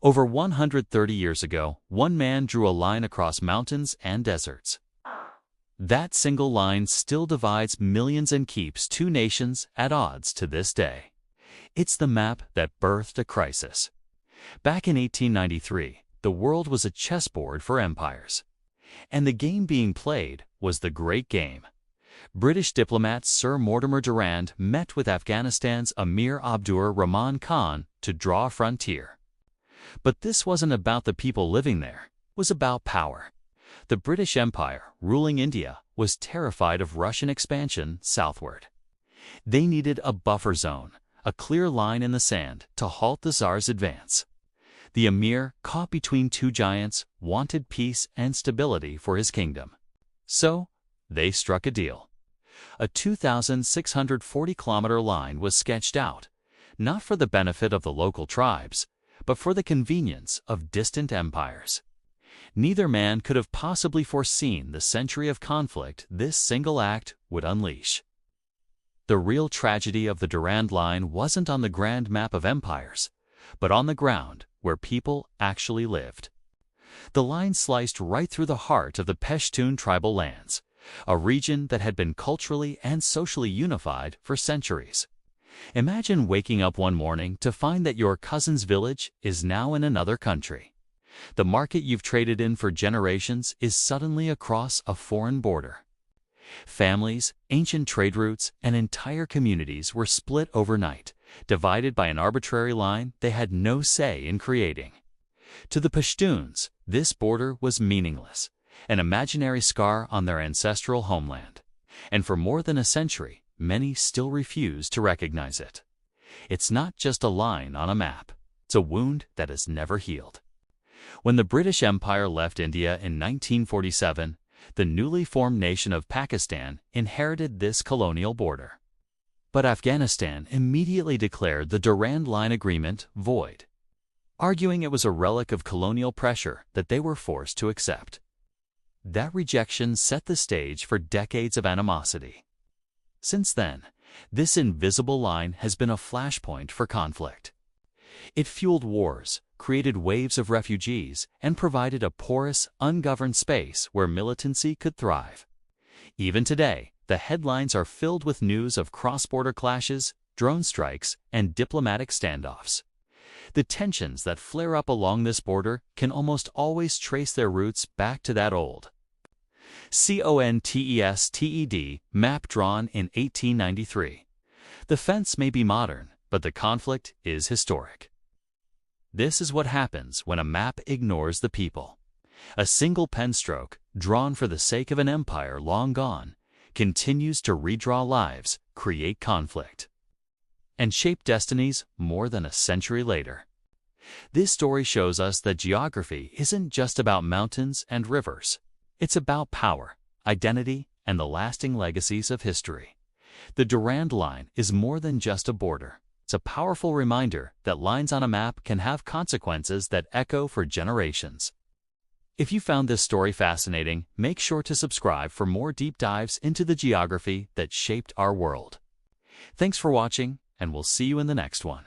Over 130 years ago, one man drew a line across mountains and deserts. That single line still divides millions and keeps two nations at odds to this day. It's the map that birthed a crisis. Back in 1893, the world was a chessboard for empires. And the game being played was the Great Game. British diplomat Sir Mortimer Durand met with Afghanistan's Emir Abdur Rahman Khan to draw a frontier. But this wasn't about the people living there, it was about power. The British Empire, ruling India, was terrified of Russian expansion southward. They needed a buffer zone, a clear line in the sand to halt the Tsar's advance. The Emir, caught between two giants, wanted peace and stability for his kingdom. So, they struck a deal. A 2,640-kilometer line was sketched out, not for the benefit of the local tribes, but for the convenience of distant empires. Neither man could have possibly foreseen the century of conflict this single act would unleash. The real tragedy of the Durand Line wasn't on the grand map of empires, but on the ground where people actually lived. The line sliced right through the heart of the Pashtun tribal lands, a region that had been culturally and socially unified for centuries. Imagine waking up one morning to find that your cousin's village is now in another country. The market you've traded in for generations is suddenly across a foreign border. Families, ancient trade routes, and entire communities were split overnight, divided by an arbitrary line they had no say in creating. To the Pashtuns, this border was meaningless, an imaginary scar on their ancestral homeland. And for more than a century, many still refuse to recognize it. It's not just a line on a map, it's a wound that has never healed. When the British Empire left India in 1947, the newly formed nation of Pakistan inherited this colonial border. But Afghanistan immediately declared the Durand Line agreement void, arguing it was a relic of colonial pressure that they were forced to accept. That rejection set the stage for decades of animosity. Since then, this invisible line has been a flashpoint for conflict. It fueled wars, created waves of refugees, and provided a porous, ungoverned space where militancy could thrive. Even today, the headlines are filled with news of cross-border clashes, drone strikes, and diplomatic standoffs. The tensions that flare up along this border can almost always trace their roots back to that old CONTESTED map drawn in 1893. The fence may be modern, but the conflict is historic. This is what happens when a map ignores the people. A single pen stroke, drawn for the sake of an empire long gone, continues to redraw lives, create conflict, and shape destinies more than a century later. This story shows us that geography isn't just about mountains and rivers. It's about power, identity, and the lasting legacies of history. The Durand Line is more than just a border. It's a powerful reminder that lines on a map can have consequences that echo for generations. If you found this story fascinating, make sure to subscribe for more deep dives into the geography that shaped our world. Thanks for watching, and we'll see you in the next one.